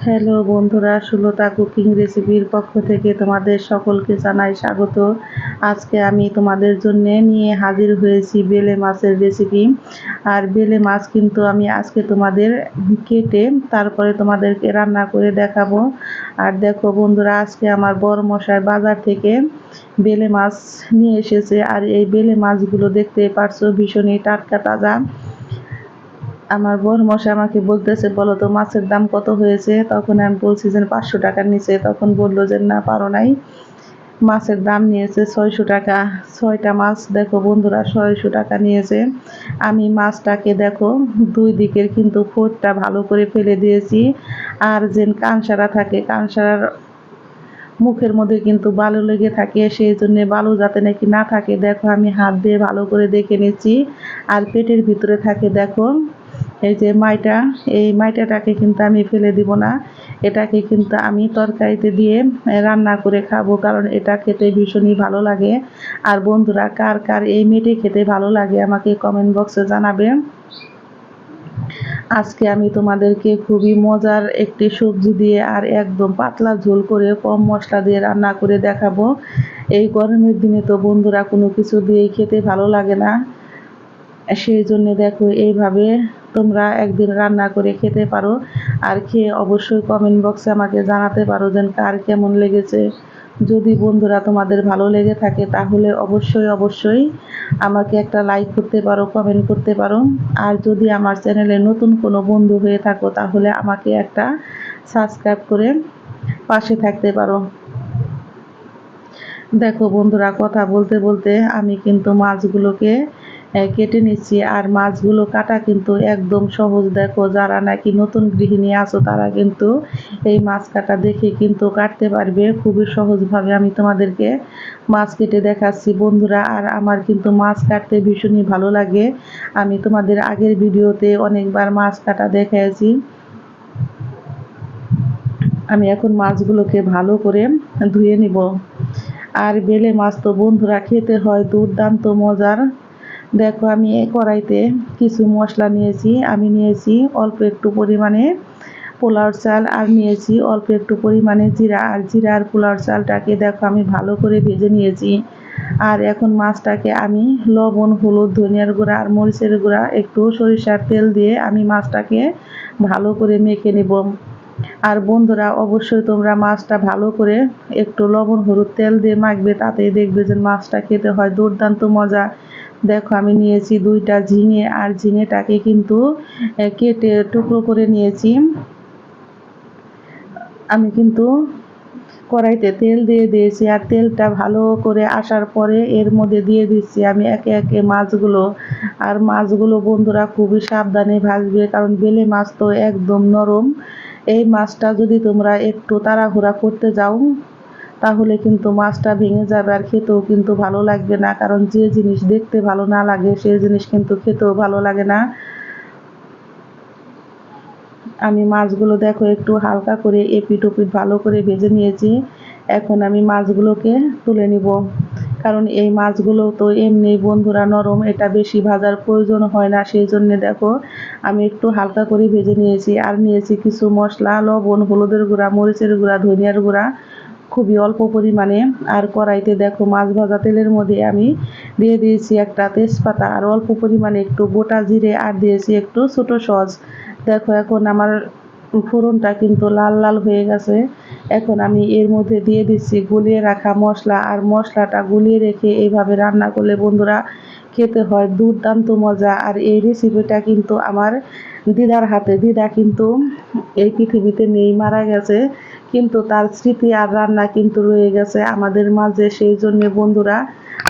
Hello বন্ধুরা, Sulata cooking রেসিপির পক্ষ থেকে তোমাদের সকলকে জানাই স্বাগত। আজকে আমি তোমাদের জন্য নিয়ে হাজির হয়েছি বেলে মাছের রেসিপি। আর বেলে মাছ কিন্তু আমি আজকে তোমাদের কেটে তারপরে তোমাদেরকে রান্না করে দেখাবো। আর দেখো বন্ধুরা, আজকে আমার বড় মশাই বাজার থেকে বেলে মাছ নিয়ে এসেছে। আর এই বেলে মাছগুলো দেখতে পারছো ভীষণই টাটকা তাজা। আমার বড় মশাই আমাকে বলতেছে, বলো তো মাছের দাম কত হয়েছে? তখন আমি বলছি যে 500 টাকার নিচে। তখন বললো যে না, পারো নাই, মাছের দাম নিয়েছে 600 টাকা। 6টা মাছ দেখো বন্ধুরা 600 টাকা নিয়েছে। আমি মাছটাকে দেখো দুই দিকের কিন্তু ফোঁটটা ভালো করে ফেলে দিয়েছি। আর যে কানসারা থাকে, কানসারার মুখের মধ্যে কিন্তু বালু লেগে থাকে, সেই জন্য বালু যাতে নাকি না থাকে দেখো আমি হাত দিয়ে ভালো করে দেখে নিচ্ছি। আর পেটের ভিতরে থাকে দেখো এই যে মাইটা, এই মাইটাটাকে কিন্তু আমি ফেলে দিব না। এটাকে কিন্তু আমি তরকারিতে দিয়ে রান্না করে খাবো, কারণ এটা খেতে ভীষণই ভালো লাগে। আর বন্ধুরা, কার কার এই মেটে খেতে ভালো লাগে আমাকে কমেন্ট বক্সে জানাবে। আজকে আমি তোমাদেরকে খুবই মজার একটি সবজি দিয়ে আর একদম পাতলা ঝোল করে কম মশলা দিয়ে রান্না করে দেখাবো। এই গরমের দিনে তো বন্ধুরা কোনো কিছু দিয়েই খেতে ভালো লাগে না, সেই জন্য দেখো এইভাবে তোমরা একদিন রান্না করে খেতে পারো। আর খেয়ে অবশ্যই কমেন্ট বক্সে আমাকে জানাতে পারো যে কার কেমন লেগেছে। যদি বন্ধুরা তোমাদের ভালো লেগে থাকে তাহলে অবশ্যই অবশ্যই আমাকে একটা লাইক করতে পারো, কমেন্ট করতে পারো। আর যদি আমার চ্যানেলে নতুন কোনো বন্ধু হয়ে থাকো তাহলে আমাকে একটা সাবস্ক্রাইব করে পাশে থাকতে পারো। দেখো বন্ধুরা, কথা বলতে বলতে আমি কিন্তু মাছগুলোকে কেটে নিচ্ছি। আর মাছগুলো কাটা কিন্তু একদম সহজ। দেখো যারা নাকি নতুন গৃহিণী আছো তারা কিন্তু এই মাছ কাটা দেখে কিন্তু কাটতে পারবে খুবই সহজভাবে। আমি তোমাদেরকে মাছ কেটে দেখাচ্ছি বন্ধুরা। আর আমার কিন্তু মাছ কাটতে ভীষণই ভালো লাগে। আমি তোমাদের আগের ভিডিওতে অনেকবার মাছ কাটা দেখিয়েছি। আমি এখন মাছগুলোকে ভালো করে ধুয়ে নিব। আর বেলে মাছ তো বন্ধুরা খেতে হয় দুর্দান্ত মজার। দেখো আমি এই কড়াইতে কিছু মশলা নিয়েছি। আমি নিয়েছি অল্প একটু পরিমাণে পোলাওর চাল, আর নিয়েছি অল্প একটু পরিমাণে জিরা। আর জিরা আর পোলাওর চালটাকে দেখো আমি ভালো করে ভেজে নিয়েছি। আর এখন মাছটাকে আমি লবণ, হলুদ, ধনিয়ার গুঁড়া আর মরিচের গুঁড়া, একটু সরিষার তেল দিয়ে আমি মাছটাকে ভালো করে মেখে নেব। আর বন্ধুরা অবশ্যই তোমরা মাছটা ভালো করে একটু লবণ, হলুদ, তেল দিয়ে মাখবে, তাতেই দেখবে যে মাছটা খেতে হয় দুর্দান্ত মজা। দেখো আমি নিয়েছি 2টা ঝিঙে। আর ঝিঙেটাকে কিন্তু কেটে টুকরো করে নিয়েছি। আমি কিন্তু কড়াইতে তেল দিয়ে দিয়েছি। আর তেলটা ভালো করে আসার পরে এর মধ্যে দিয়ে দিচ্ছি আমি একে একে মাছগুলো। আর মাছগুলো বন্ধুরা খুবই সাবধানে ভাজবে, কারণ বেলে মাছ তো একদম নরম। এই মাছটা যদি তোমরা একটু তাড়াহুড়া করতে যাও তাহলে কিন্তু মাছটা ভেঙে যাবে, আর খেতেও কিন্তু ভালো লাগবে না। কারণ যে জিনিস দেখতে ভালো না লাগে সেই জিনিস কিন্তু খেতেও ভালো লাগে না। আমি মাছগুলো দেখো একটু হালকা করে এপিট ওপিট ভালো করে ভেজে নিয়েছি। এখন আমি মাছগুলোকে তুলে নিব, কারণ এই মাছগুলো তো এমনি বন্ধুরা নরম, এটা বেশি ভাজার প্রয়োজন হয় না। সেই জন্য দেখো আমি একটু হালকা করে ভেজে নিয়েছি। আর নিয়েছি কিছু মশলা, লবণ, হলুদের গুঁড়া, মরিচের গুঁড়া, ধনিয়ার গুঁড়া, খুবই অল্প পরিমাণে। আর কড়াইতে দেখো মাছ ভাজা তেলের মধ্যে আমি দিয়ে দিয়েছি একটা তেজপাতা, আর অল্প পরিমাণে একটু গোটা জিরে, আর দিয়েছি একটু ছোট সস। দেখো এখন আমার ফোড়নটা কিন্তু লাল লাল হয়ে গেছে। এখন আমি এর মধ্যে দিয়ে দিচ্ছি গুলিয়ে রাখা মশলা। আর মশলাটা গুলিয়ে রেখে এইভাবে রান্না করলে বন্ধুরা খেতে হয় দুর্দান্ত মজা। আর এই রেসিপিটা কিন্তু আমার দিদার হাতে। দিদা কিন্তু এই পৃথিবীতে নেই, মারা গেছে, কিন্তু তার স্মৃতি আর রান্না কিন্তু রয়ে গেছে আমাদের মাঝে। সেই জন্য বন্ধুরা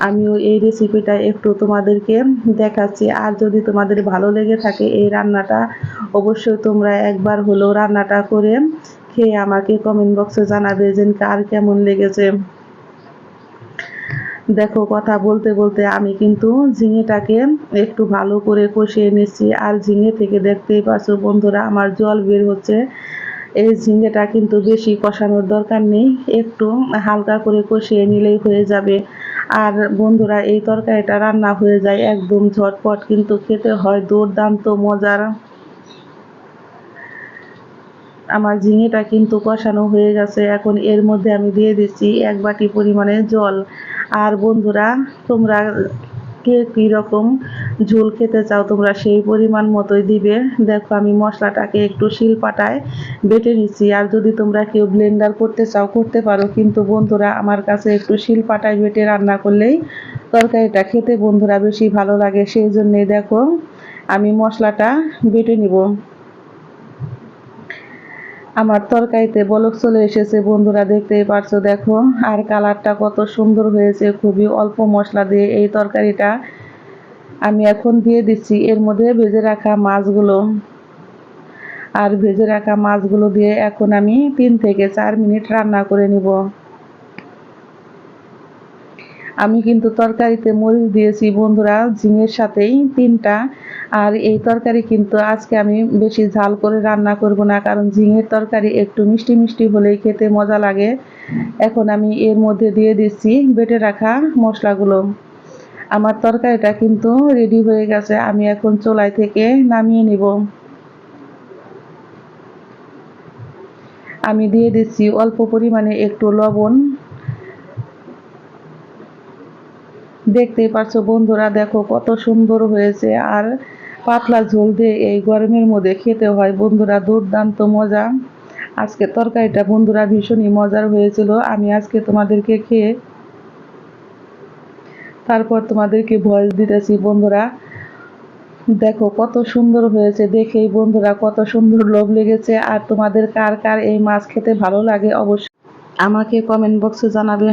আমিও এই রেসিপিটা একটু তোমাদেরকে দেখাচ্ছি। আর যদি তোমাদের ভালো লেগে থাকে এই রান্নাটা, অবশ্যই তোমরা একবার হলেও রান্নাটা করে খেয়ে আমাকে কমেন্ট বক্সে জানাবে যে কার কেমন লেগেছে। দেখো কথা বলতে বলতে আমি কিন্তু ঝিঙেটাকে একটু ভালো করে কষিয়ে নিচ্ছি। আর ঝিঙে থেকে দেখতেই পাচ্ছ বন্ধুরা আমার জল বের হচ্ছে। এই ঝিঙেটা কিন্তু বেশি কষানোর দরকার নেই, একটু হালকা করে কষিয়ে নিলেই হয়ে যাবে। আর বন্ধুরা এই তরকারিটা রান্না হয়ে যায় একদম ঝটপট, কিন্তু খেতে হয় দুর্দান্ত মজার। আমার ঝিঙেটা কিন্তু কষানো হয়ে গেছে। এখন এর মধ্যে আমি দিয়ে দিচ্ছি 1 বাটি পরিমাণে জল। আর বন্ধুরা, তোমরা কে কীরকম ঝোল খেতে চাও তোমরা সেই পরিমাণ মতোই দিবে। দেখো আমি মশলাটাকে একটু শিলপাটায় বেটে নিচ্ছি। আর যদি তোমরা কেউ ব্লেন্ডার করতে চাও করতে পারো, কিন্তু বন্ধুরা আমার কাছে একটু শিলপাটায় বেটে রান্না করলেই তরকারিটা খেতে বন্ধুরা বেশি ভালো লাগে। সেই জন্যেই দেখো আমি মশলাটা বেটে নিব। আমার তরকারিতে বলক চলে এসেছে বন্ধুরা, দেখতেই পারছো। দেখো আর কালারটা কত সুন্দর হয়েছে। খুবই অল্প মশলা দিয়ে এই তরকারিটা। আমি এখন দিয়ে দিচ্ছি এর মধ্যে ভেজে রাখা মাছগুলো। আর ভেজে রাখা মাছগুলো দিয়ে এখন আমি 3 থেকে 4 মিনিট রান্না করে নিব। আমি কিন্তু তরকারিতে মরিচ দিয়েছি বন্ধুরা ঝিঙের সাথেই 3টা। আর এই তরকারি কিন্তু আজকে আমি বেশি ঝাল করে রান্না করব না, কারণ ঝিঙের তরকারি একটু মিষ্টি মিষ্টি হলেই খেতে মজা লাগে। এখন আমি এর মধ্যে দিয়ে দিচ্ছি বেটে রাখা মশলাগুলো। আমার তরকারিটা কিন্তু রেডি হয়ে গেছে। আমি এখন চুলাই থেকে নামিয়ে নিব। আমি দিয়ে দিচ্ছি অল্প পরিমাণে একটু লবণ। দেখতেই পাচ্ছ বন্ধুরা, দেখো কত সুন্দর হয়েছে। আর পাতলা ঝোল দিয়ে এই গরমের মধ্যে খেতে হয় বন্ধুরা দুর্দান্ত মজা। আজকে তরকারিটা বন্ধুরা ভীষণই মজার হয়েছিল। আমি আজকে তোমাদেরকে খেয়ে তারপর তোমাদেরকে ভয়েস দিতেছি বন্ধুরা। দেখো কত সুন্দর হয়েছে। দেখেই বন্ধুরা কত সুন্দর লোভ লেগেছে। আর তোমাদের কার কার এই মাছ খেতে ভালো লাগে অবশ্যই আমাকে কমেন্ট বক্সে জানাবে।